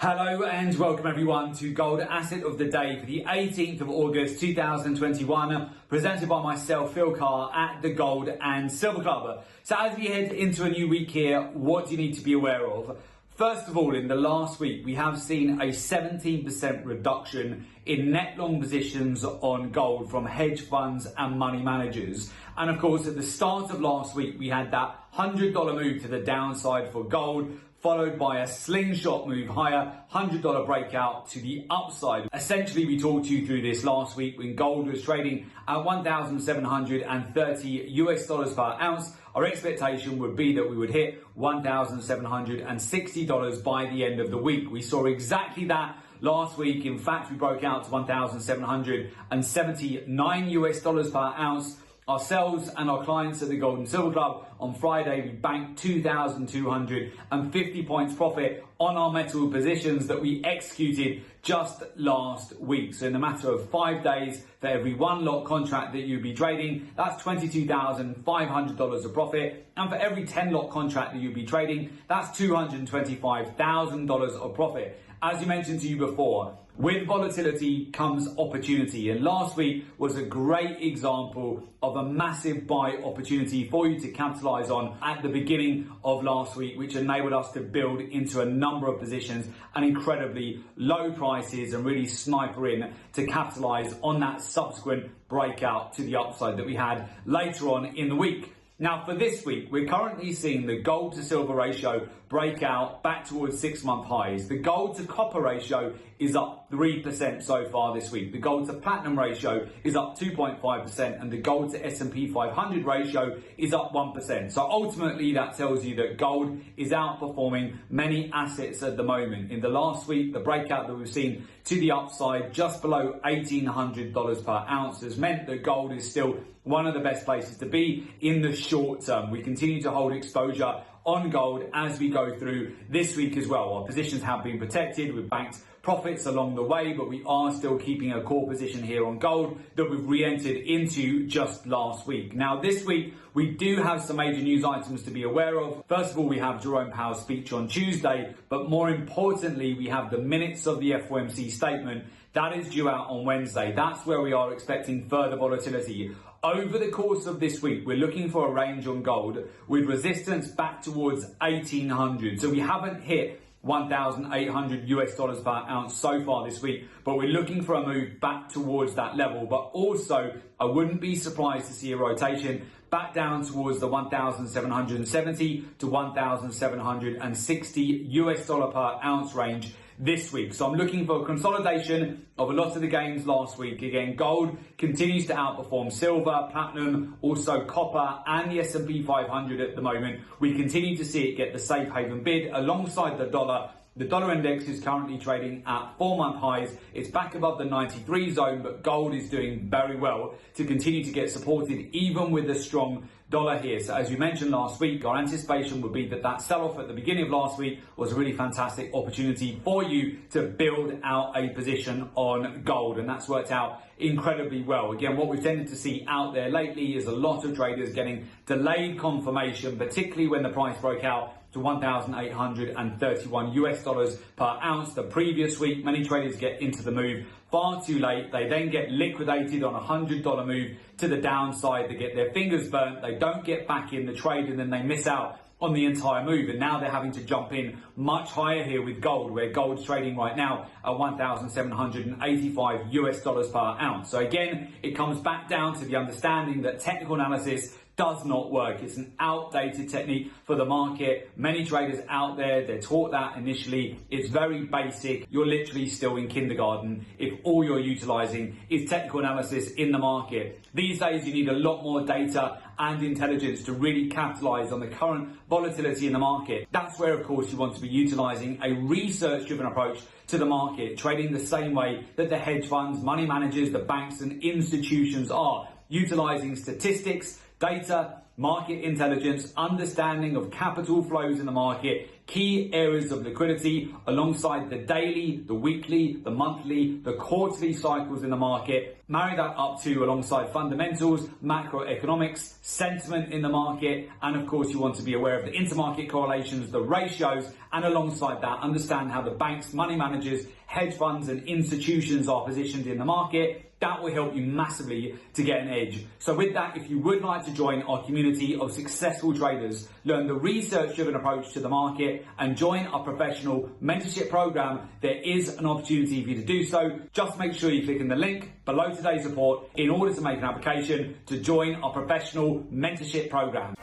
Hello and welcome everyone to Gold Asset of the Day for the 18th of August 2021, presented by myself, Phil Carr, at the Gold and Silver Club. So as we head into a new week here, what do you need to be aware of? First of all, in the last week, we have seen a 17% reduction in net long positions on gold from hedge funds and money managers. And of course, at the start of last week, we had that $100 move to the downside for gold, followed by a slingshot move higher, $100 breakout to the upside. Essentially, we talked you through this last week when gold was trading at $1,730 per ounce. Our expectation would be that we would hit $1,760 by the end of the week. We saw exactly that last week. In fact, we broke out to $1,779 per ounce. Ourselves and our clients at the Gold and Silver Club on Friday, we banked 2,250 points profit on our metal positions that we executed just last week. So in a matter of 5 days, for every one lot contract that you'd be trading, that's $22,500 of profit. And for every 10 lot contract that you'd be trading, that's $225,000 of profit. As you mentioned to you before, with volatility comes opportunity, and last week was a great example of a massive buy opportunity for you to capitalize on at the beginning of last week, which enabled us to build into a number of positions at incredibly low prices and really sniper in to capitalize on that subsequent breakout to the upside that we had later on in the week. Now, for this week, we're currently seeing the gold to silver ratio break out back towards 6-month highs. The gold to copper ratio is up 3% so far this week. The gold to platinum ratio is up 2.5%, and the gold to S&P 500 ratio is up 1%. So ultimately, that tells you that gold is outperforming many assets at the moment. In the last week, the breakout that we've seen to the upside just below $1,800 per ounce has meant that gold is still one of the best places to be in the short term. We continue to hold exposure on gold as we go through this week as well. Our positions have been protected with banked profits along the way, but we are still keeping a core position here on gold that we've re-entered into just last week. Now, this week, we do have some major news items to be aware of. First of all, we have Jerome Powell's speech on Tuesday, but more importantly, we have the minutes of the FOMC statement that is due out on Wednesday. That's where we are expecting further volatility. Over the course of this week, we're looking for a range on gold with resistance back towards 1,800. So we haven't hit $1,800 per ounce so far this week, but we're looking for a move back towards that level. But also, I wouldn't be surprised to see a rotation back down towards the $1,770 to $1,760 per ounce range this week. So I'm looking for a consolidation of a lot of the gains last week. Again, gold continues to outperform silver, platinum, also copper, and the S&P 500 at the moment. We continue to see it get the safe haven bid alongside the dollar. The dollar index is currently trading at 4-month highs. It's back above the 93 zone, but gold is doing very well to continue to get supported even with the strong dollar here. So as we mentioned last week, our anticipation would be that that sell-off at the beginning of last week was a really fantastic opportunity for you to build out a position on gold, and that's worked out incredibly well. Again, what we've tended to see out there lately is a lot of traders getting delayed confirmation, particularly when the price broke out to $1,831 per ounce the previous week. Many traders get into the move far too late. They then get liquidated on a $100 move to the downside. They get their fingers burnt. They don't get back in the trade, and then they miss out on the entire move. And now they're having to jump in much higher here with gold, where gold's trading right now at $1,785 per ounce. So again, it comes back down to the understanding that technical analysis does not work. It's an outdated technique for the market. Many traders out there, they're taught that initially. It's very basic. You're literally still in kindergarten if all you're utilizing is technical analysis in the market. These days, you need a lot more data and intelligence to really capitalize on the current volatility in the market. That's where, of course, you want to be utilizing a research-driven approach to the market, trading the same way that the hedge funds, money managers, the banks and institutions are, utilizing statistics, data, market intelligence, understanding of capital flows in the market, key areas of liquidity alongside the daily, the weekly, the monthly, the quarterly cycles in the market. Marry that up to alongside fundamentals, macroeconomics, sentiment in the market, and of course you want to be aware of the intermarket correlations, the ratios, and alongside that understand how the banks, money managers, hedge funds and institutions are positioned in the market. That will help you massively to get an edge. So with that, if you would like to join our community of successful traders, learn the research-driven approach to the market and join our professional mentorship program, there is an opportunity for you to do so. Just make sure you click in the link below today's report in order to make an application to join our professional mentorship program.